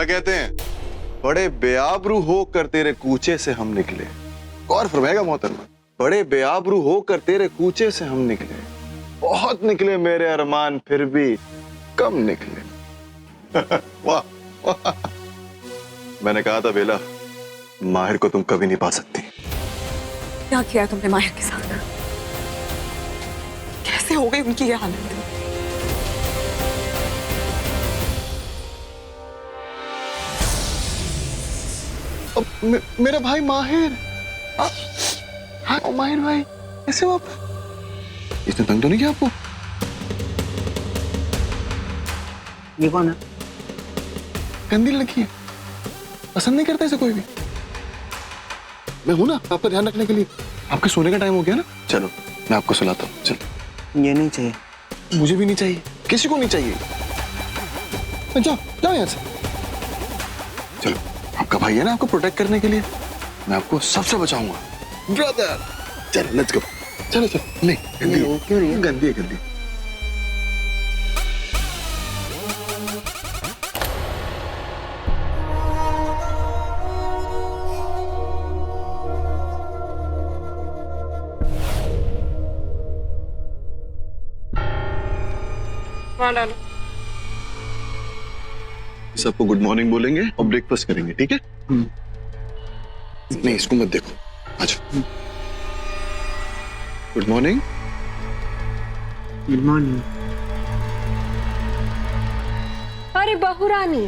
क्या कहते हैं, बड़े बेआबरू होकर तेरे कूचे से हम निकले। गौर फरमाएगा मोहतरमा, बड़े बेआबरू होकर तेरे कूचे से हम निकले, बहुत निकले मेरे अरमान फिर भी कम निकले। वाह वाह। मैंने कहा था बेला, माहिर को तुम कभी नहीं पा सकती। क्या किया तुमने माहिर के साथ? कैसे हो गई उनकी ये हालत? मेरा भाई माहिर। हाँ माहिर भाई, कैसे हो आप? इसने तंग तो नहीं किया आपको? ये कौन है? गंदी लड़की है, पसंद नहीं करता इसे कोई भी। मैं हूं ना आपका ध्यान रखने के लिए। आपके सोने का टाइम हो गया ना, चलो मैं आपको सुलाता हूँ। चलो। ये नहीं चाहिए। मुझे भी नहीं चाहिए, किसी को नहीं चाहिए। जाओ जाओ यहाँ से। चलो, आपका भाई है ना आपको प्रोटेक्ट करने के लिए, मैं आपको सबसे बचाऊंगा ब्रदर। चलो लेट्स गो। चलो चलो। नहीं गंदी है। क्यों नहीं है? गंदी है गंदी। डालो। सबको गुड मॉर्निंग बोलेंगे और ब्रेकफास्ट करेंगे, ठीक है? नहीं इसको मत देखो, अच्छा। Good morning. Good morning. अरे बहू रानी,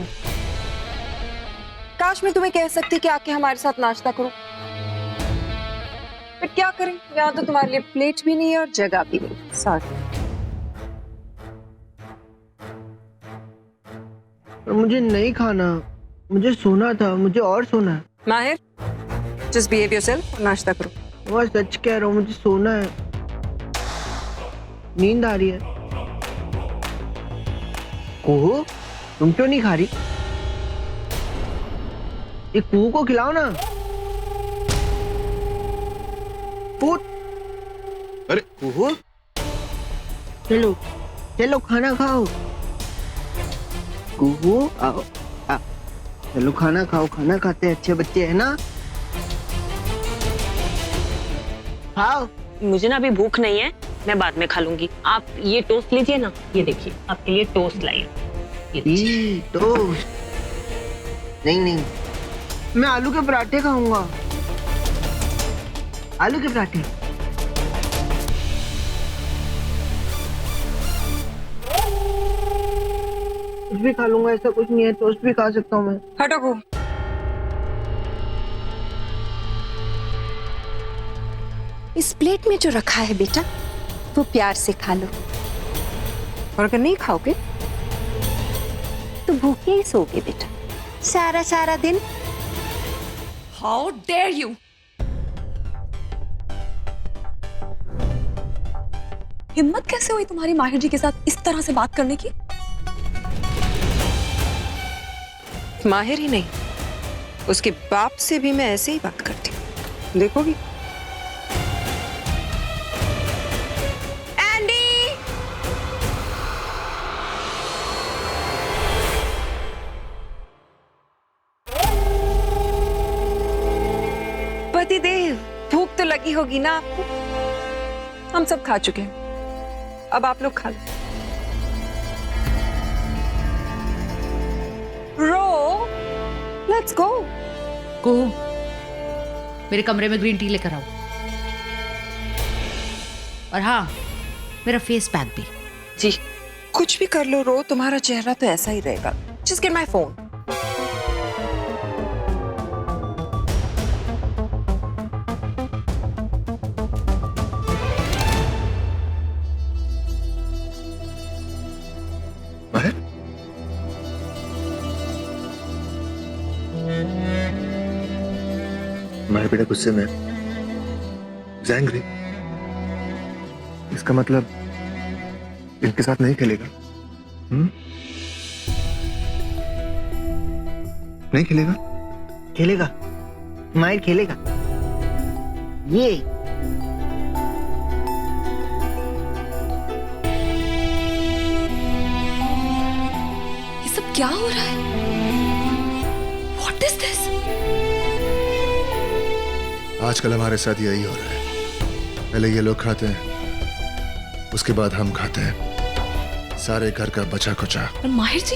काश मैं तुम्हें कह सकती कि आके हमारे साथ नाश्ता करो, पर क्या करें, यहाँ तो तुम्हारे लिए प्लेट भी नहीं है और जगह भी नहीं। सॉरी। मुझे नहीं खाना, मुझे सोना था, मुझे और सोना है। माहिर, जस्ट बिहेव योरसेल्फ और नाश्ता करो। मैं सच कह रहा हूँ, मुझे सोना है, नींद आ रही है। कुहू, तुम क्यों नहीं खा रही? ये कुहू को खिलाओ ना। फूट। अरे कुहू, चलो चलो खाना खाओ। कुहू आओ, आओ। चलो खाना खाओ, खाना खाते हैं, अच्छे बच्चे हैं ना। खाओ। मुझे ना अभी भूख नहीं है, मैं बाद में खा लूंगी। आप ये टोस्ट लीजिए ना, ये देखिए आपके लिए टोस्ट लाई हूं। टोस्ट नहीं नहीं, मैं आलू के पराठे खाऊंगा। आलू के पराठे। कुछ भी खा लूंगा, ऐसा कुछ नहीं है, टोस्ट भी खा सकता हूँ मैं। हटो को। इस प्लेट में जो रखा है बेटा, वो प्यार से खा लो, और अगर नहीं खाओगे तो भूखे ही सोओगे बेटा सारा सारा दिन। How dare you! हिम्मत कैसे हुई तुम्हारी माहिर जी के साथ इस तरह से बात करने की? माहिर ही नहीं, उसके बाप से भी मैं ऐसे ही बात करती हूँ, देखोगी। एंडी! पतिदेव, भूख तो लगी होगी ना आपको? हम सब खा चुके हैं, अब आप लोग खा लो। Let's go. कुहू, मेरे कमरे में ग्रीन टी लेकर आओ, और हाँ, मेरा फेस पैक भी। जी, कुछ भी कर लो रो, तुम्हारा चेहरा तो ऐसा ही रहेगा। Just get my phone. माहिर? माहिर बेटा गुस्से में, एंग्री। इसका मतलब इनके साथ नहीं खेलेगा? नहीं खेलेगा? खेलेगा, माहिर खेलेगा। ये सब क्या हो रहा है? What is this? आजकल हमारे साथ यही हो रहा है। पहले ये लोग खाते हैं, उसके बाद हम खाते हैं, सारे घर का बचा कुचा। और माहिर जी,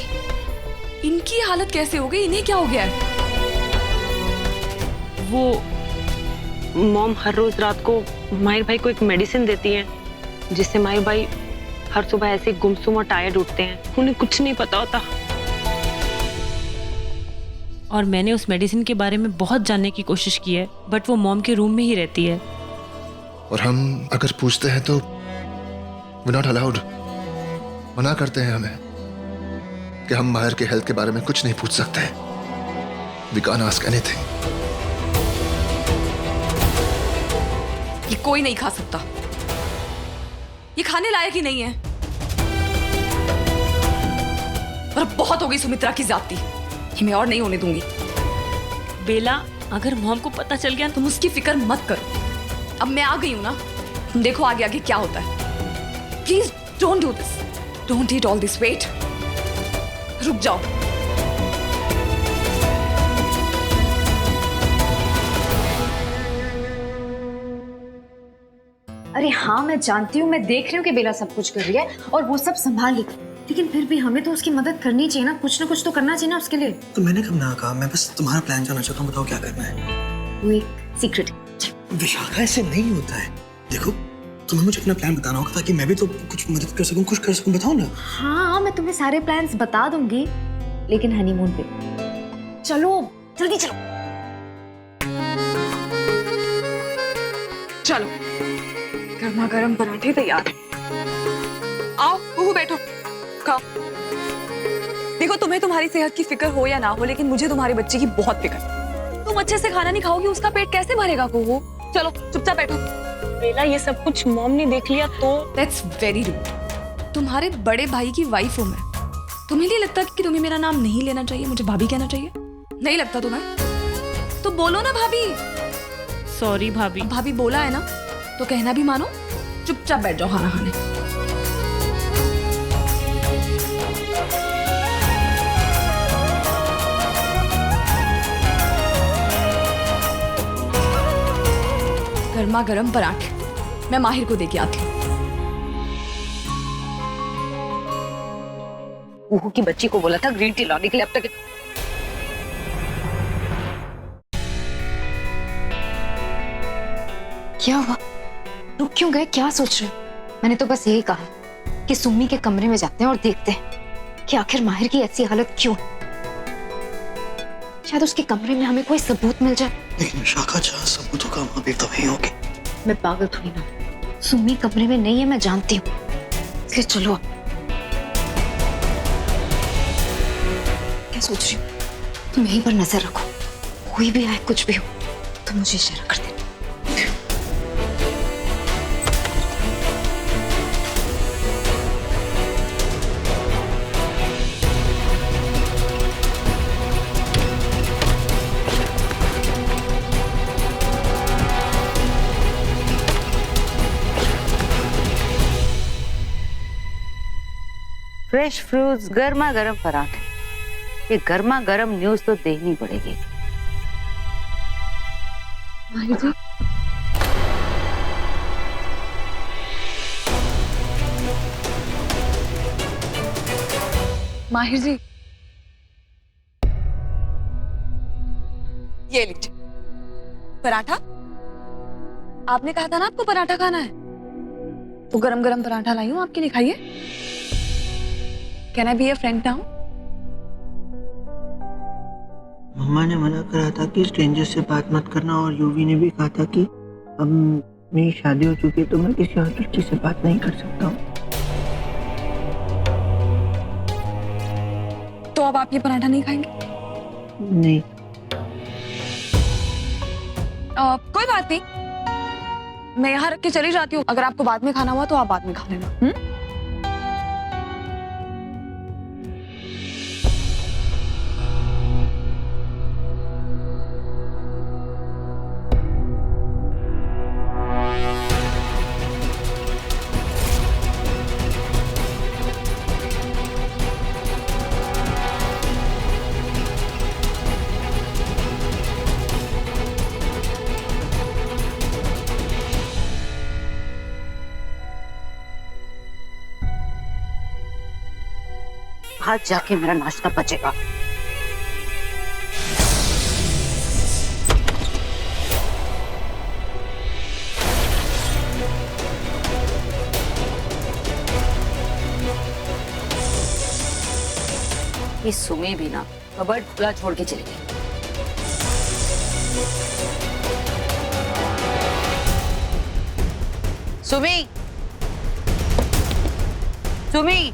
इनकी हालत कैसे हो गई? इन्हें क्या हो गया है? वो मॉम हर रोज रात को माहिर भाई को एक मेडिसिन देती है, जिससे माहिर भाई हर सुबह ऐसे गुमसुम और टायर्ड उठते हैं। उन्हें कुछ नहीं पता होता। और मैंने उस मेडिसिन के बारे में बहुत जानने की कोशिश की है, बट वो मॉम के रूम में ही रहती है। और हम अगर पूछते हैं तो we're not allowed, मना करते हैं हमें कि हम माहिर के हेल्थ के बारे में कुछ नहीं पूछ सकते। We can't ask anything. ये कोई नहीं खा सकता, ये खाने लायक ही नहीं है। और अब बहुत हो गई सुमित्रा की ज्यादती, ये मैं और नहीं होने दूंगी। बेला, अगर मॉम को पता चल गया तुम उसकी फिक्र मत करो, अब मैं आ गई हूं ना, देखो आगे आगे क्या होता है। Please don't do this, don't eat all this, wait, रुक जाओ। अरे हाँ, मैं जानती हूँ, मैं देख रही हूँ कि बेला सब कुछ कर रही है और वो सब संभाल लेगी, लेकिन फिर भी हमें तो उसकी मदद करनी चाहिए ना, कुछ तो करना चाहिए ना उसके लिए। तो मैंने कब ना कहा, मैं बस तुम्हारा प्लान जानना चाहता हूँ, बताओ क्या करना है। वो एक सीक्रेट। विशाखा, ऐसे नहीं होता है। देखो, तुम्हें मुझे अपना प्लान बताना होगा ताकि मैं भी तो कुछ मदद कर सकूं, कुछ कर सकूं, बताओ ना। हाँ, मैं तुम्हें सारे प्लान्स बता दूंगी, लेकिन हनीमून पे। चलो जल्दी चलो। चलो, गर्मा गर्म पराठे तैयार हैं। आओ बहू, बैठो, खाओ। देखो, तुम्हें तुम्हारी सेहत की फिक्र हो या ना हो, लेकिन मुझे तुम्हारे बच्चे की बहुत फिक्र है। तुम अच्छे से खाना नहीं खाओगी, उसका पेट कैसे भरेगा बहू? चलो चुपचाप बैठो। बेला, ये सब कुछ मॉम ने देख लिया तो? That's very rude. तुम्हारे बड़े भाई की वाइफ हूं मैं। तुम्हें नहीं लगता कि तुम्हें मेरा नाम नहीं लेना चाहिए, मुझे भाभी कहना चाहिए? नहीं लगता तुम्हें? तो बोलो ना भाभी। सॉरी भाभी। भाभी बोला है ना, तो कहना भी मानो। चुपचाप बैठ जाओ खाना खाने। गर्मा गर्म पराठे मैं माहिर को देके आती हूँ। बहू की बच्ची को बोला था ग्रीन टी लाने के लिए, अब तक क्या हुआ? रुक क्यों गए? क्या सोच रहे हो? मैंने तो बस यही कहा कि सुम्मी के कमरे में जाते हैं और देखते हैं कि आखिर माहिर की ऐसी हालत क्यों। शायद उसके कमरे में हमें कोई सबूत मिल जाए। लेकिन विशाखा, जहाँ सबूतों का वहाँ बेतबही होगी। मैं पागल थोड़ी ना, सुम्मी कमरे में नहीं है, मैं जानती हूँ, इसलिए चलो। अब क्या सोच रही हो? तुम यहीं पर नजर रखो, कोई भी आए, कुछ भी हो तो मुझे इशारा कर देना। फ्रेश फ्रूट्स, गर्मा गर्म पराठे, ये गर्मा गर्म न्यूज तो देखनी पड़ेगी। माहिर जी, माहिर जी, ये लीजिए पराठा। आपने कहा था ना आपको पराठा खाना है, तो गरम गरम पराठा लाई हूं आपके लिए, खाइए। Can I be your friend now? मम्मा ने मना करा था कि स्ट्रेंजर से बात मत करना, और यूवी ने भी कहा था कि अब मेरी शादी हो चुकी है तो मैं किसी और लड़की से बात नहीं कर सकता हूँ। तो अब आप ये पराठा नहीं खाएंगे? नहीं। कोई बात नहीं, मैं यहाँ रख के चली जाती हूँ। अगर आपको बाद में खाना हुआ तो आप बाद में खा लेना। वहां जाके मेरा नाश्ता बचेगा। ये सुमी भी ना कबर्ड खुला छोड़ के चली गई। सुमी, सुमी,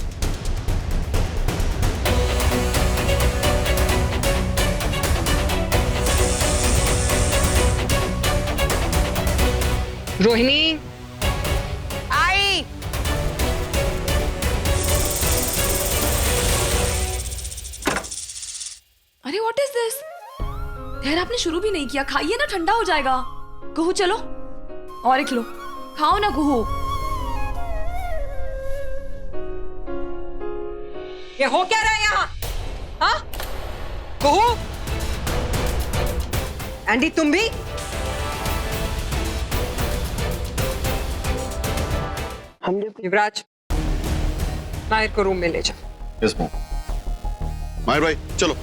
रोहिणी, आई। अरे व्हाट इज दिस? यार आपने शुरू भी नहीं किया, खाइए ना, ठंडा हो जाएगा। कुहू चलो और एक लो, खाओ ना कुहू। ये हो क्या रहा है यहाँ? हाँ? कुहू? एंडी तुम भी? युवराज, माहिर को रूम में ले जाओ। Yes mom. माहिर भाई चलो।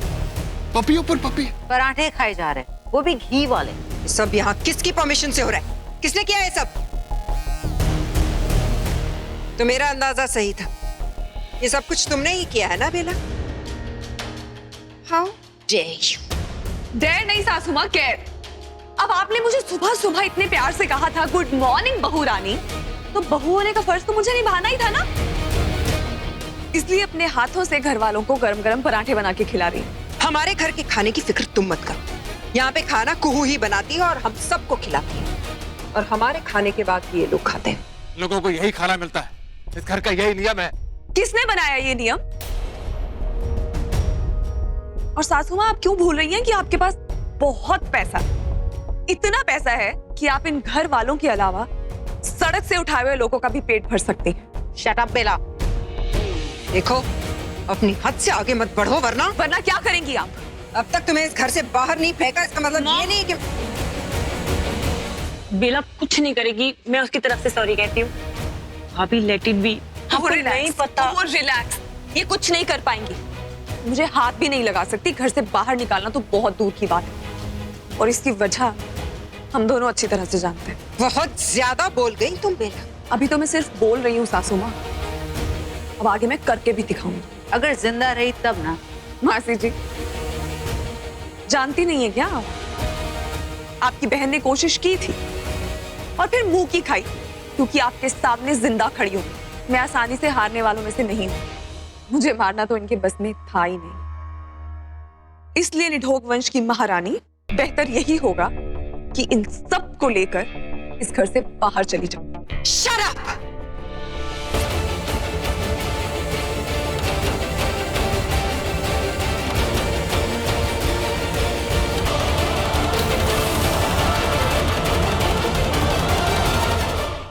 पपी ऊपर पपी। पराठे खाए जा रहे हैं, वो भी घी वाले। ये सब यहाँ किसकी परमिशन से हो रहा है? किसने किया है सब? तो मेरा अंदाजा सही था, ये सब कुछ तुमने ही किया है ना Bela? How dare you. Dare नहीं सासू माँ, केयर। अब आपने मुझे सुबह सुबह इतने प्यार से कहा था गुड मॉर्निंग बहू रानी, तो बहू होने का फर्ज तो मुझे निभाना ही था ना। इसलिए अपने हाथों से घर वालों को गरम गरम पराठे बना के खिला रही। हमारे घर के खाने की फिक्र तुम मत करो। यहाँ पे खाना कुहू ही बनाती है और हम सबको खिलाती है, और हमारे खाने के बाद ये लोग खाते हैं। लोगों को यही खाना मिलता है, इस घर का यही नियम है। किसने बनाया ये नियम? और सासू माँ, आप क्यों भूल रही हैं कि आपके पास बहुत पैसा, इतना पैसा है कि आप इन घर वालों के अलावा सड़क से उठाए हुए लोगों का भी पेट भर सकती हैं। शट अप बेला। देखो, अपनी हद से आगे मत बढ़ो, वरना क्या करेंगी आप? अब तक तुम्हें इस घर से बाहर नहीं फेंका, इसका मतलब ये नहीं कि बेला कुछ नहीं करेगी, मैं उसकी तरफ से सॉरी कहती हूँ। भाभी लेट इट बी। आपको नहीं पता। रिलैक्स, ये कुछ नहीं कर पाएंगी, मुझे हाथ भी नहीं लगा सकती। घर से बाहर निकालना तो बहुत दूर की बात है, और इसकी वजह हम दोनों अच्छी तरह से जानते हैं। बहुत ज्यादा बोल गई तुम बेला। अभी तो मैं सिर्फ बोल रही हूँ सासू माँ, अब आगे मैं करके भी दिखाऊंगी। अगर जिंदा रही तब ना। मासी जी, जानती नहीं है क्या आप? आपकी बहन ने कोशिश की थी और फिर मुंह की खाई, क्योंकि आपके सामने जिंदा खड़ी हूं। मैं आसानी से हारने वालों में से नहीं हूं। मुझे मारना तो इनके बस में था ही नहीं। इसलिए निढोक वंश की महारानी, बेहतर यही होगा कि इन सब को लेकर इस घर से बाहर चली जाओ। Shut up!